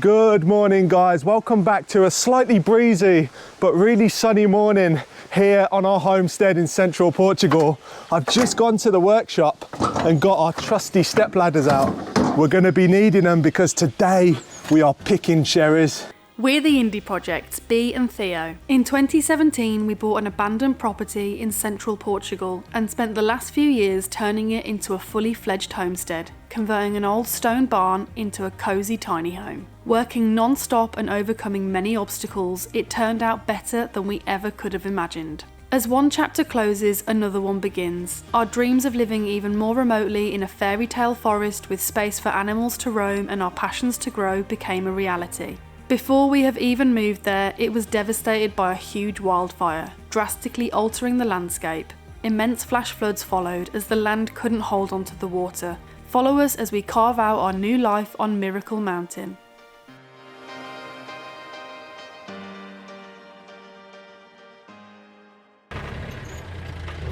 Good morning, guys. Welcome back to a slightly breezy but really sunny morning here on our homestead in Central Portugal. I've just gone to the workshop and got our trusty step ladders out. We're going to be needing them because today we are picking cherries. We're the indie projects, Bee and Theo. In 2017, we bought an abandoned property in Central Portugal and spent the last few years turning it into a fully fledged homestead, converting an old stone barn into a cosy tiny home. Working non-stop and overcoming many obstacles, it turned out better than we ever could have imagined. As one chapter closes, another one begins. Our dreams of living even more remotely in a fairy tale forest with space for animals to roam and our passions to grow became a reality. Before we have even moved there, it was devastated by a huge wildfire, drastically altering the landscape. Immense flash floods followed as the land couldn't hold onto the water. Follow us as we carve out our new life on Miracle Mountain.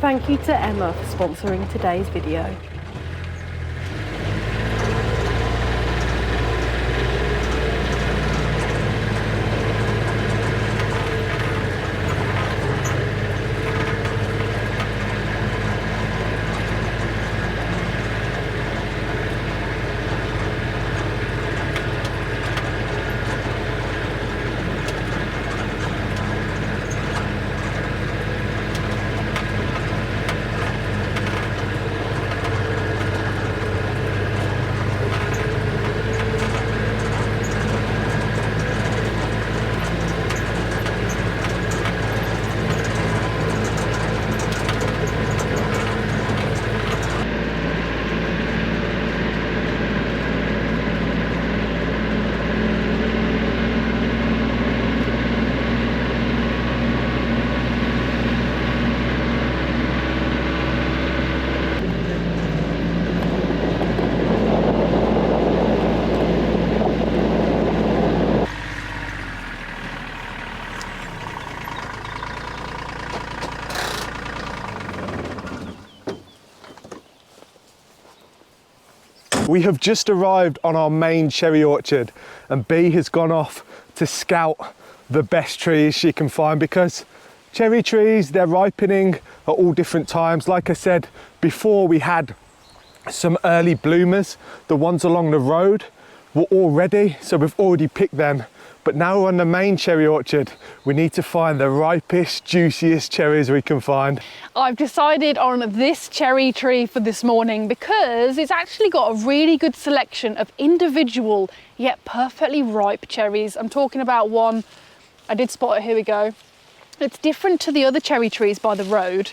Thank you to Emma for sponsoring today's video. We have just arrived on our main cherry orchard and Bee has gone off to scout the best trees she can find because cherry trees, they're ripening at all different times. Like I said before, we had some early bloomers. The ones along the road were all ready, so we've already picked them. But now we're on the main cherry orchard. We need to find the ripest, juiciest cherries we can find. I've decided on this cherry tree for this morning because it's actually got a really good selection of individual yet perfectly ripe cherries. I'm talking about one, I did spot it, here we go. It's different to the other cherry trees by the road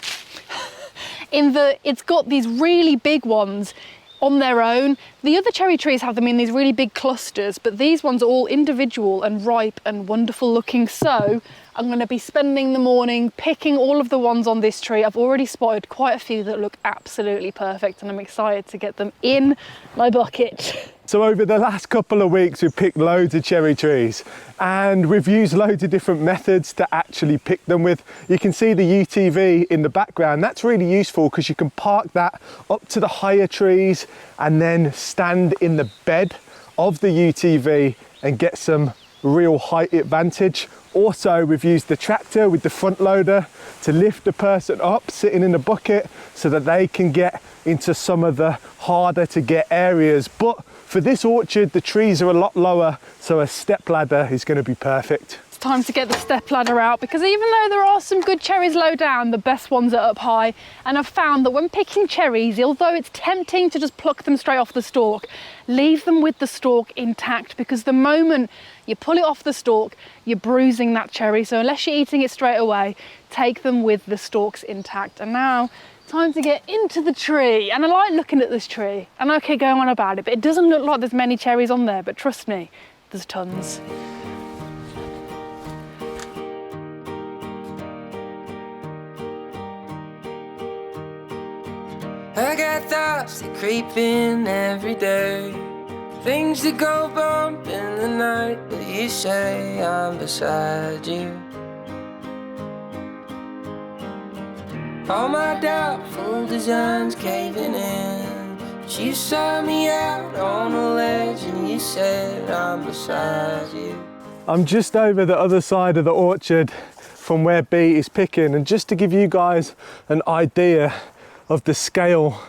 in that it's got these really big ones on their own. The other cherry trees have them in these really big clusters, but these ones are all individual and ripe and wonderful looking. So I'm going to be spending the morning picking all of the ones on this tree. I've already spotted quite a few that look absolutely perfect and I'm excited to get them in my bucket. So over the last couple of weeks, we've picked loads of cherry trees and we've used loads of different methods to actually pick them with. You can see the UTV in the background. That's really useful because you can park that up to the higher trees and then stand in the bed of the UTV and get some real height advantage. Also, we've used the tractor with the front loader to lift the person up sitting in the bucket so that they can get into some of the harder to get areas. But for this orchard, the trees are a lot lower, so a step ladder is going to be perfect. It's time to get the step ladder out because even though there are some good cherries low down, the best ones are up high. And I've found that when picking cherries, although it's tempting to just pluck them straight off the stalk, leave them with the stalk intact because the moment you pull it off the stalk, you're bruising that cherry. So unless you're eating it straight away, take them with the stalks intact. And now, time to get into the tree. And I like looking at this tree. And okay, going on about it, but it doesn't look like there's many cherries on there, but trust me, there's tons. I got thoughts that creep in every day, things that go bump in the night, but you say I'm beside you. All my doubtful designs caving in, But you saw me out on a ledge and you said I'm beside you. I'm just over the other side of the orchard from where Bee is picking, and just to give you guys an idea of the scale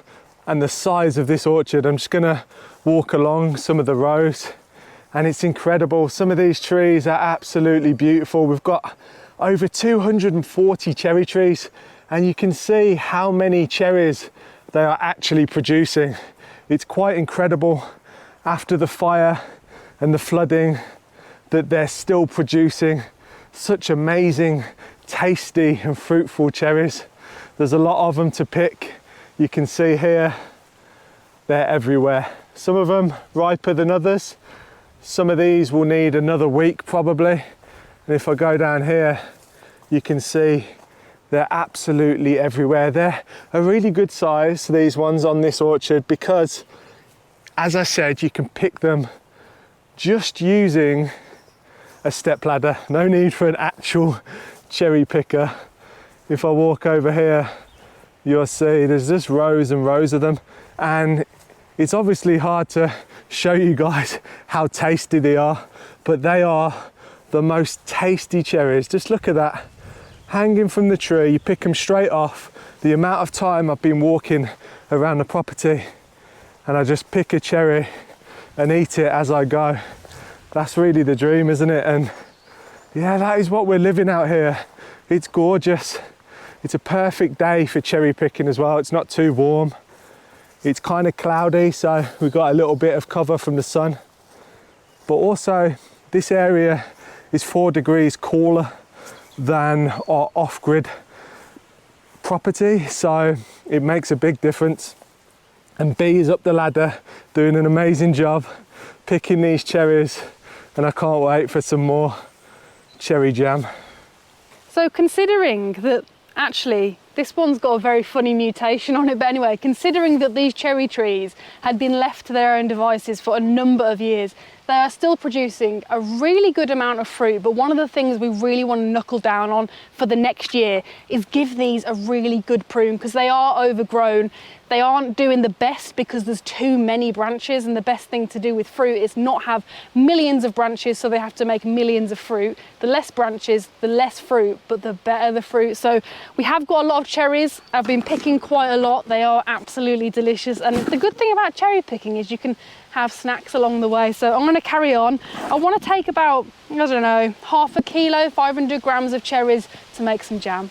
and the size of this orchard, I'm just gonna walk along some of the rows, and it's incredible. Some of these trees are absolutely beautiful. We've got over 240 cherry trees, and you can see how many cherries they are actually producing. It's quite incredible after the fire and the flooding that they're still producing such amazing, tasty and fruitful cherries. There's a lot of them to pick. You can see here, they're everywhere. Some of them riper than others. Some of these will need another week probably. And if I go down here, you can see they're absolutely everywhere. They're a really good size, these ones on this orchard, because as I said, you can pick them just using a step ladder. No need for an actual cherry picker. If I walk over here, you'll see there's just rows and rows of them, and it's obviously hard to show you guys how tasty they are, but they are the most tasty cherries. Just look at that, hanging from the tree. You pick them straight off. The amount of time I've been walking around the property and I just pick a cherry and eat it as I go. That's really the dream, isn't it? And yeah, that is what we're living out here. It's gorgeous. It's a perfect day for cherry picking as well. It's not too warm. It's kind of cloudy, so we've got a little bit of cover from the sun. But also, this area is 4 degrees cooler than our off-grid property, so it makes a big difference. And Bee is up the ladder doing an amazing job picking these cherries, and I can't wait for some more cherry jam. So considering that actually this one's got a very funny mutation on it, but anyway, considering that these cherry trees had been left to their own devices for a number of years, they are still producing a really good amount of fruit. But one of the things we really want to knuckle down on for the next year is give these a really good prune, because they are overgrown. They aren't doing the best because there's too many branches, and the best thing to do with fruit is not have millions of branches, so they have to make millions of fruit. The less branches, the less fruit, but the better the fruit. So we have got a lot of cherries. I've been picking quite a lot. They are absolutely delicious. And the good thing about cherry picking is you can have snacks along the way. So I'm going to carry on. I want to take about, I don't know, half a kilo, 500 grams of cherries to make some jam.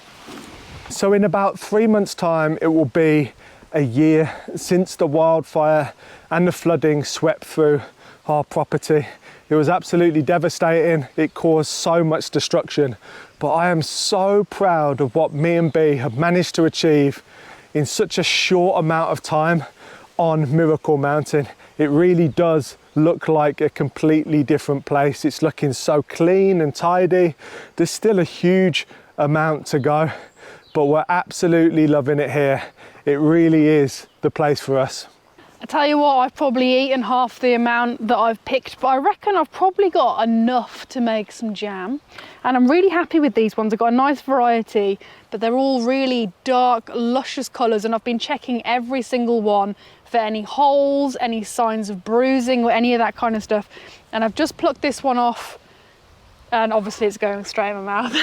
So in about 3 months' time, it will be a year since the wildfire and the flooding swept through our property. It was absolutely devastating. It caused so much destruction, but I am so proud of what me and Bee have managed to achieve in such a short amount of time on Miracle Mountain. It really does look like a completely different place. It's looking so clean and tidy. There's still a huge amount to go, but we're absolutely loving it here. It really is the place for us. I tell you what, I've probably eaten half the amount that I've picked, but I reckon I've probably got enough to make some jam. And I'm really happy with these ones. I've got a nice variety, but they're all really dark, luscious colours, and I've been checking every single one for any holes, any signs of bruising or any of that kind of stuff. And I've just plucked this one off, and obviously it's going straight in my mouth.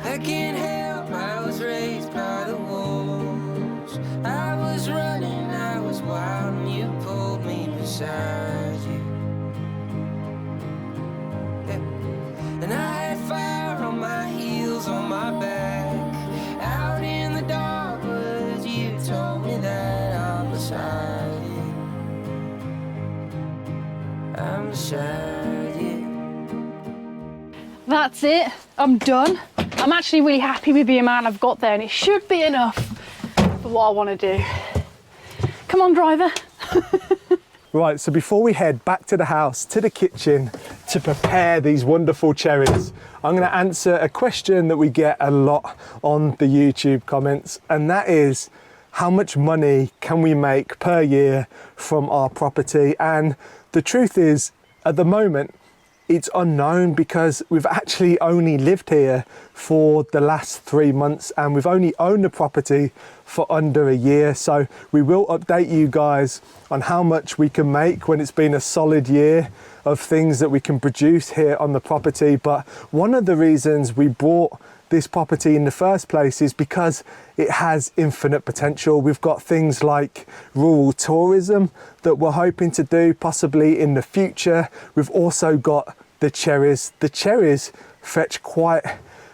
I can't help, I was raised by the wolves. I was running, I was wild, and you pulled me beside you. Yeah. And I had fire on my heels, on my back, out in the dark woods. You told me that I'm beside you. I'm beside you. That's it, I'm done. I'm actually really happy with the amount I've got there, and it should be enough for what I want to do. Come on, driver. Right, so before we head back to the house, to the kitchen, to prepare these wonderful cherries, I'm going to answer a question that we get a lot on the YouTube comments, and that is, how much money can we make per year from our property? And the truth is, at the moment, it's unknown because we've actually only lived here for the last 3 months and we've only owned the property for under a year. So we will update you guys on how much we can make when it's been a solid year of things that we can produce here on the property. But one of the reasons we bought this property in the first place is because it has infinite potential. We've got things like rural tourism that we're hoping to do possibly in the future. We've also got the cherries. The cherries fetch quite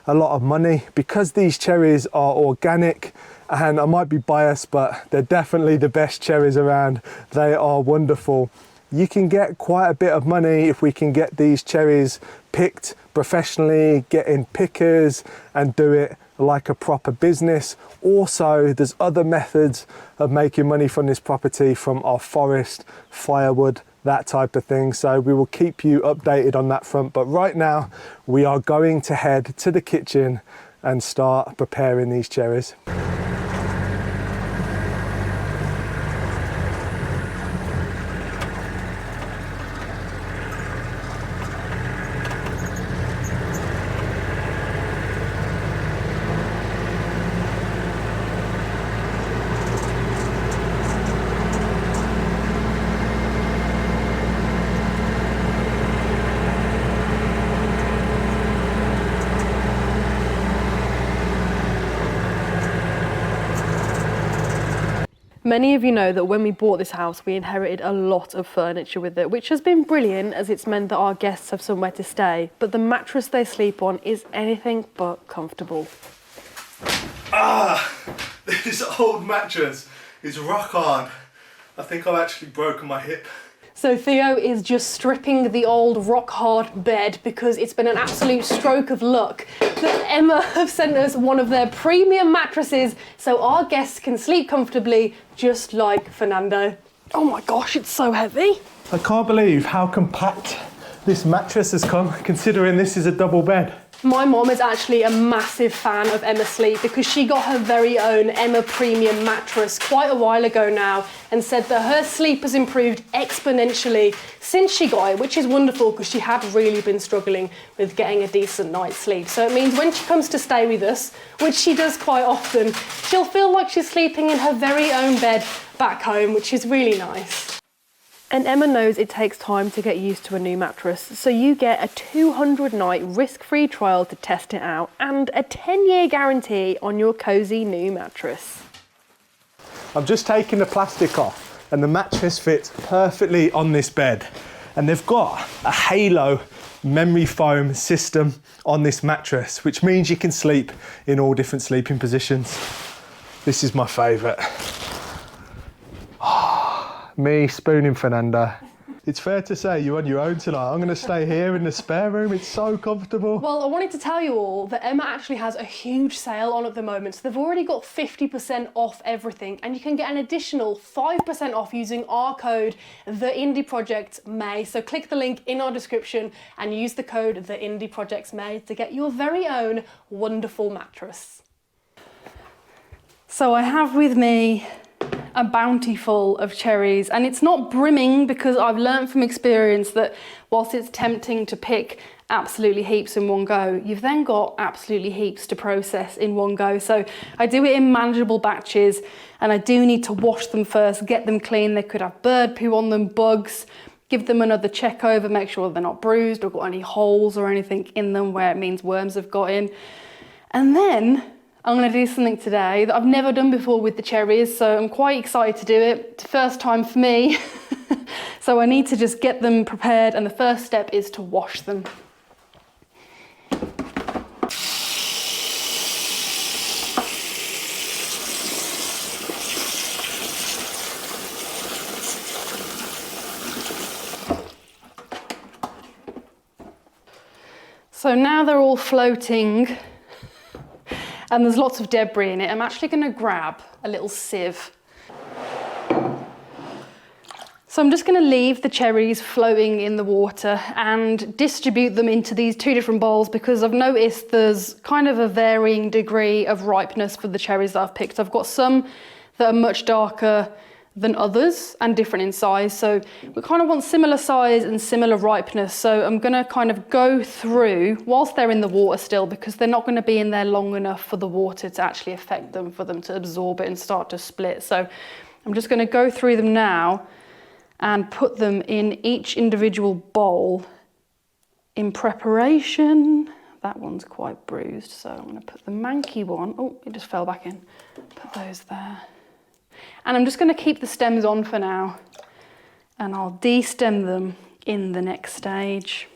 a lot of money because these cherries are organic, and I might be biased, but they're definitely the best cherries around. They are wonderful. You can get quite a bit of money if we can get these cherries picked professionally, get in pickers and do it like a proper business. Also, there's other methods of making money from this property, from our forest, firewood, that type of thing. So we will keep you updated on that front. But right now we are going to head to the kitchen and start preparing these cherries. Many of you know that when we bought this house, we inherited a lot of furniture with it, which has been brilliant as it's meant that our guests have somewhere to stay. But the mattress they sleep on is anything but comfortable. This old mattress is rock hard. I think I've actually broken my hip. So Theo is just stripping the old rock hard bed because it's been an absolute stroke of luck that Emma have sent us one of their premium mattresses so our guests can sleep comfortably just like Furrnando. Oh my gosh, it's so heavy. I can't believe how compact this mattress has come, considering this is a double bed. My mom is actually a massive fan of Emma Sleep because she got her very own Emma Premium mattress quite a while ago now and said that her sleep has improved exponentially since she got it, which is wonderful because she had really been struggling with getting a decent night's sleep. So it means when she comes to stay with us, which she does quite often, she'll feel like she's sleeping in her very own bed back home, which is really nice. And Emma knows it takes time to get used to a new mattress, so you get a 200-night risk-free trial to test it out and a 10-year guarantee on your cosy new mattress. I'm just taking the plastic off and the mattress fits perfectly on this bed. And they've got a halo memory foam system on this mattress, which means you can sleep in all different sleeping positions. This is my favourite. Me spooning Furrnando. It's fair to say you're on your own tonight. I'm going to stay here in the spare room. It's so comfortable. Well, I wanted to tell you all that Emma actually has a huge sale on at the moment. So they've already got 50% off everything, and you can get an additional 5% off using our code, TheIndieProjectsMay. So click the link in our description and use the code TheIndieProjectsMay to get your very own wonderful mattress. So I have with me a bounty full of cherries, and it's not brimming because I've learned from experience that whilst it's tempting to pick absolutely heaps in one go, you've then got absolutely heaps to process in one go. So I do it in manageable batches, and I do need to wash them first, get them clean. They could have bird poo on them, bugs, give them another check over, make sure they're not bruised or got any holes or anything in them where it means worms have got in. And then I'm going to do something today that I've never done before with the cherries, so I'm quite excited to do it. It's the first time for me. So I need to just get them prepared, and the first step is to wash them. So now they're all floating and there's lots of debris in it, I'm actually going to grab a little sieve. So I'm just going to leave the cherries floating in the water and distribute them into these two different bowls because I've noticed there's kind of a varying degree of ripeness for the cherries that I've picked. I've got some that are much darker than others and different in size. So we kind of want similar size and similar ripeness. So I'm gonna kind of go through whilst they're in the water still, because they're not gonna be in there long enough for the water to actually affect them, for them to absorb it and start to split. So I'm just gonna go through them now and put them in each individual bowl in preparation. That one's quite bruised, so I'm gonna put the manky one, oh, it just fell back in. Put those there. And I'm just gonna keep the stems on for now, and I'll de-stem them in the next stage.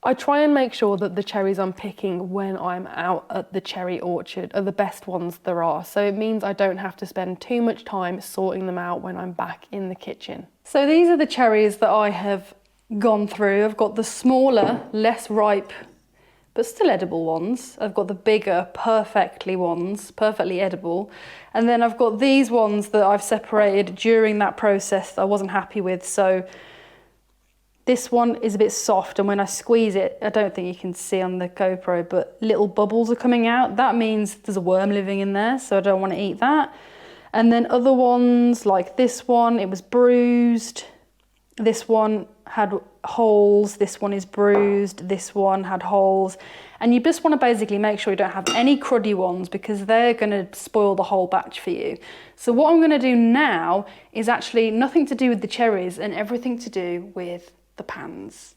I try and make sure that the cherries I'm picking when I'm out at the cherry orchard are the best ones there are. So it means I don't have to spend too much time sorting them out when I'm back in the kitchen. So these are the cherries that I have gone through. I've got the smaller, less ripe, but still edible ones. I've got the bigger, perfectly edible. And then I've got these ones that I've separated during that process that I wasn't happy with. So this one is a bit soft, and when I squeeze it, I don't think you can see on the GoPro, but little bubbles are coming out. That means there's a worm living in there, so I don't want to eat that. And then other ones, like this one, it was bruised. This one had holes, this one is bruised, this one had holes. And you just want to basically make sure you don't have any cruddy ones, because they're going to spoil the whole batch for you. So what I'm going to do now is actually nothing to do with the cherries and everything to do with the pans.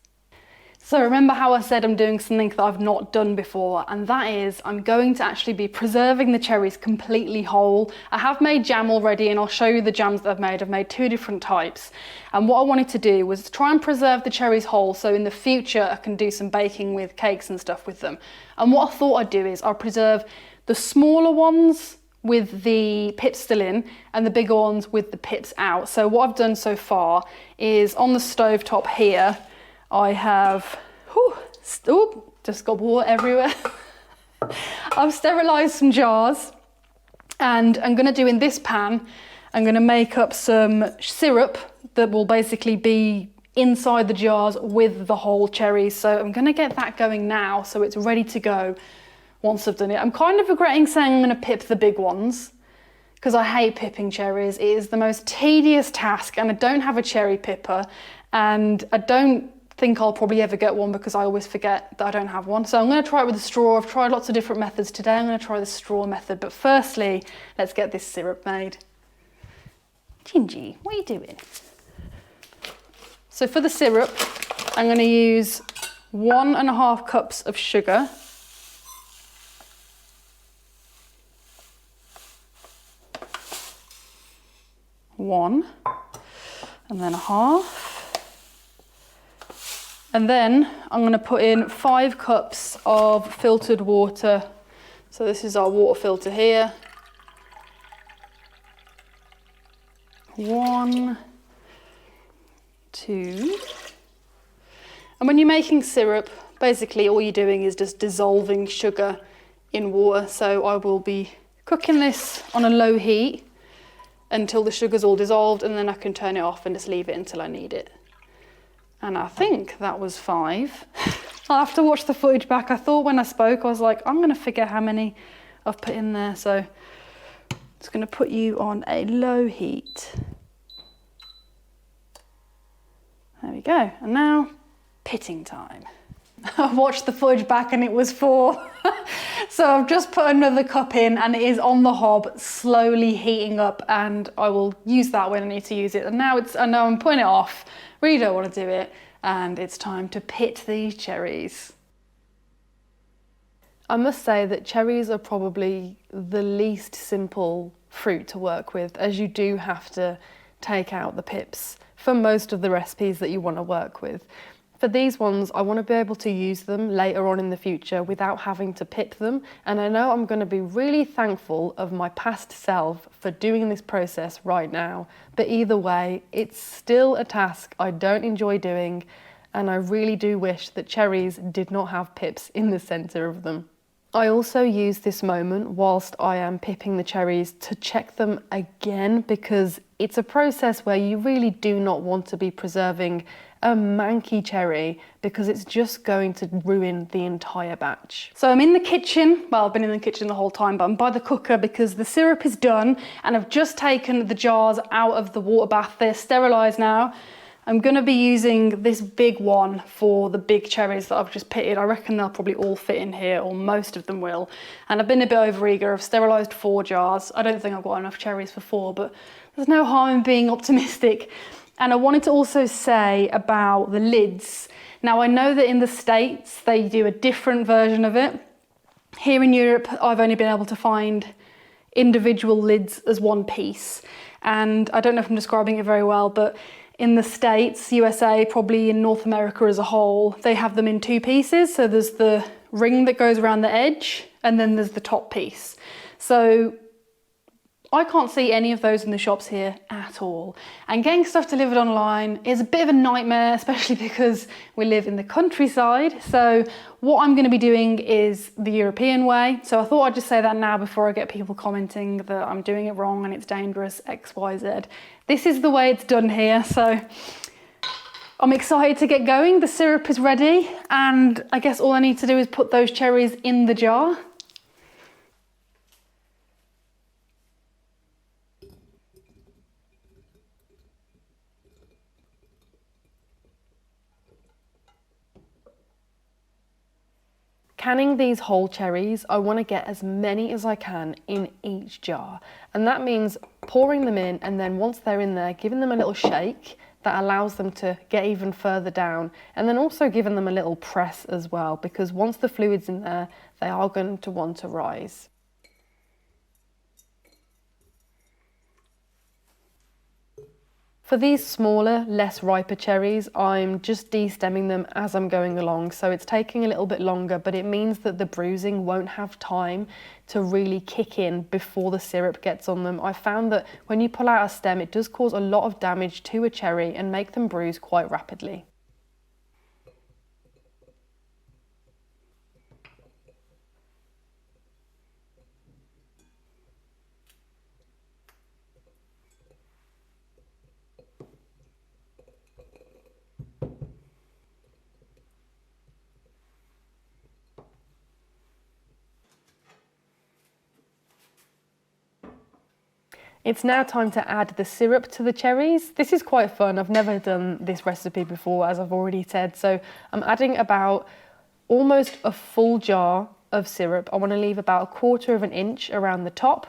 So remember how I said I'm doing something that I've not done before, and that is I'm going to actually be preserving the cherries completely whole. I have made jam already, and I'll show you the jams that I've made. I've made 2 different types, and what I wanted to do was try and preserve the cherries whole, so in the future I can do some baking with cakes and stuff with them. And what I thought I'd do is I'll preserve the smaller ones with the pips still in, and the bigger ones with the pips out. So what I've done so far is on the stove top here, I have, just got water everywhere. I've sterilised some jars, and I'm gonna do in this pan, I'm gonna make up some syrup that will basically be inside the jars with the whole cherries. So I'm gonna get that going now, so it's ready to go once I've done it. I'm kind of regretting saying I'm gonna pip the big ones, because I hate pipping cherries. It is the most tedious task, and I don't have a cherry pipper, and I don't think I'll probably ever get one because I always forget that I don't have one. So I'm gonna try it with a straw. I've tried lots of different methods today. I'm gonna try the straw method, but firstly, let's get this syrup made. Ginjey, what are you doing? So for the syrup, I'm gonna use 1.5 cups of sugar. One, and then a half. And then I'm going to put in 5 cups of filtered water. So this is our water filter here. 1, 2. And when you're making syrup, basically all you're doing is just dissolving sugar in water. So I will be cooking this on a low heat until the sugar's all dissolved, and then I can turn it off and just leave it until I need it. And I think that was 5. I'll have to watch the footage back. I thought when I spoke, I was like, I'm gonna forget how many I've put in there. So it's gonna put you on a low heat. There we go. And now, pitting time. I watched the footage back and it was 4. So I've just put another cup in, and it is on the hob, slowly heating up, and I will use that when I need to use it. And now I know I'm putting it off, really don't want to do it, and it's time to pit these cherries. I must say that cherries are probably the least simple fruit to work with, as you do have to take out the pips for most of the recipes that you want to work with. For these ones, I want to be able to use them later on in the future without having to pip them, and I know I'm going to be really thankful of my past self for doing this process right now. But either way, it's still a task I don't enjoy doing, and I really do wish that cherries did not have pips in the centre of them. I also use this moment whilst I am pipping the cherries to check them again, because it's a process where you really do not want to be preserving a manky cherry because it's just going to ruin the entire batch. So I'm in the kitchen, well, I've been in the kitchen the whole time, but I'm by the cooker because the syrup is done and I've just taken the jars out of the water bath. They're sterilised now. I'm gonna be using this big one for the big cherries that I've just pitted. I reckon they'll probably all fit in here, or most of them will. And I've been a bit overeager. I've sterilised 4 jars. I don't think I've got enough cherries for 4, but there's no harm in being optimistic. And I wanted to also say about the lids. Now I know that in the States, they do a different version of it. Here in Europe, I've only been able to find individual lids as one piece. And I don't know if I'm describing it very well, but in the States, USA, probably in North America as a whole, they have them in 2 pieces. So there's the ring that goes around the edge, and then there's the top piece. So I can't see any of those in the shops here at all. And getting stuff delivered online is a bit of a nightmare, especially because we live in the countryside. So what I'm going to be doing is the European way. So I thought I'd just say that now before I get people commenting that I'm doing it wrong and it's dangerous, X, Y, Z. This is the way it's done here. So I'm excited to get going. The syrup is ready. And I guess all I need to do is put those cherries in the jar. Canning these whole cherries, I want to get as many as I can in each jar. And that means pouring them in, and then once they're in there, giving them a little shake that allows them to get even further down. And then also giving them a little press as well, because once the fluid's in there, they are going to want to rise. For these smaller, less riper cherries, I'm just de-stemming them as I'm going along, so it's taking a little bit longer, but it means that the bruising won't have time to really kick in before the syrup gets on them. I found that when you pull out a stem, it does cause a lot of damage to a cherry and make them bruise quite rapidly. It's now time to add the syrup to the cherries. This is quite fun. I've never done this recipe before, as I've already said. So I'm adding about almost a full jar of syrup. I want to leave about 1/4 of an inch around the top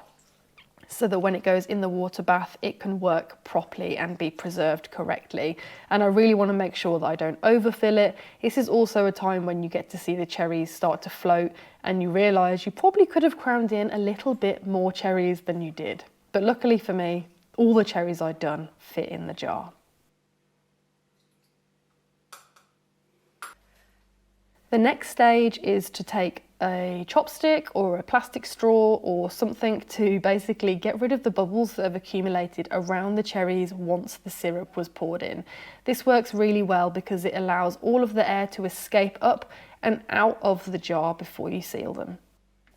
so that when it goes in the water bath, it can work properly and be preserved correctly. And I really want to make sure that I don't overfill it. This is also a time when you get to see the cherries start to float and you realise you probably could have crammed in a little bit more cherries than you did. But luckily for me, all the cherries I'd done fit in the jar. The next stage is to take a chopstick or a plastic straw or something to basically get rid of the bubbles that have accumulated around the cherries once the syrup was poured in. This works really well because it allows all of the air to escape up and out of the jar before you seal them.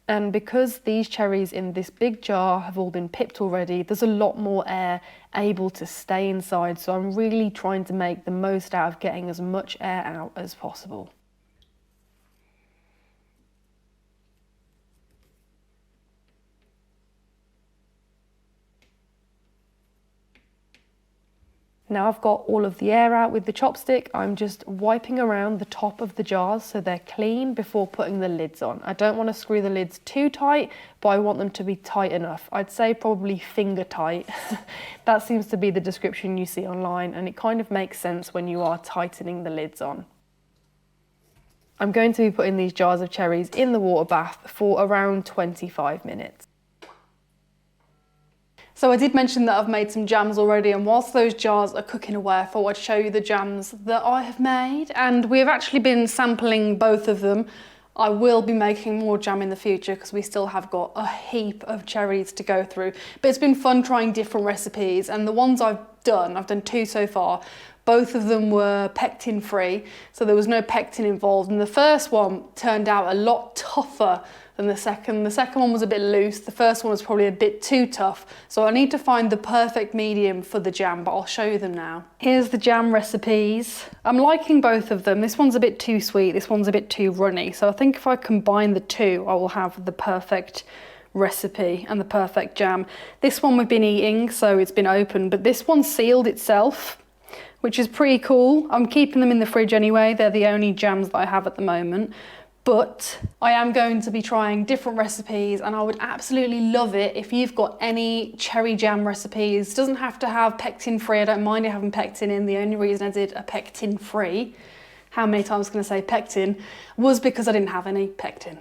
And because these cherries in this big jar have all been pipped already, there's a lot more air able to stay inside. So I'm really trying to make the most out of getting as much air out as possible. Now I've got all of the air out with the chopstick, I'm just wiping around the top of the jars so they're clean before putting the lids on. I don't want to screw the lids too tight, but I want them to be tight enough. I'd say probably finger tight. That seems to be the description you see online, and it kind of makes sense when you are tightening the lids on. I'm going to be putting these jars of cherries in the water bath for around 25 minutes. So I did mention that I've made some jams already, and whilst those jars are cooking away, I thought I'd show you the jams that I have made. And we have actually been sampling both of them. I will be making more jam in the future because we still have got a heap of cherries to go through. But it's been fun trying different recipes, and the ones I've done 2 so far, both of them were pectin free, so there was no pectin involved. And the first one turned out a lot tougher than the second. The second one was a bit loose. The first one was probably a bit too tough. So I need to find the perfect medium for the jam, but I'll show you them now. Here's the jam recipes. I'm liking both of them. This one's a bit too sweet. This one's a bit too runny. So I think if I combine the two, I will have the perfect recipe and the perfect jam. This one we've been eating, so it's been open, but this one sealed itself, which is pretty cool. I'm keeping them in the fridge anyway. They're the only jams that I have at the moment. But I am going to be trying different recipes, and I would absolutely love it if you've got any cherry jam recipes. It doesn't have to have pectin free. I don't mind it having pectin in. The only reason I did a pectin free, how many times I was going to say pectin, was because I didn't have any pectin.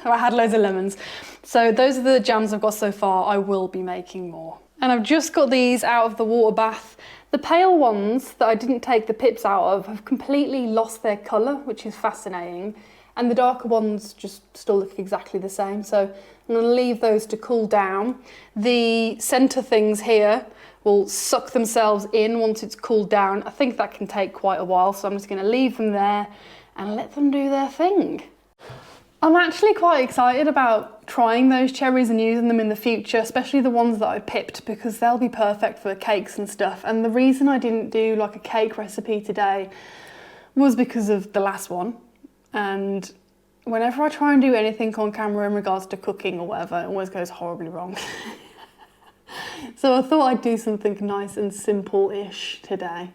I had loads of lemons. So those are the jams I've got so far. I will be making more. And I've just got these out of the water bath. The pale ones that I didn't take the pips out of have completely lost their colour, which is fascinating. And the darker ones just still look exactly the same. So I'm going to leave those to cool down. The centre things here will suck themselves in once it's cooled down. I think that can take quite a while, so I'm just going to leave them there and let them do their thing. I'm actually quite excited about trying those cherries and using them in the future, especially the ones that I pipped, because they'll be perfect for cakes and stuff. And the reason I didn't do like a cake recipe today was because of the last one. And whenever I try and do anything on camera in regards to cooking or whatever, it always goes horribly wrong. So I thought I'd do something nice and simple-ish today.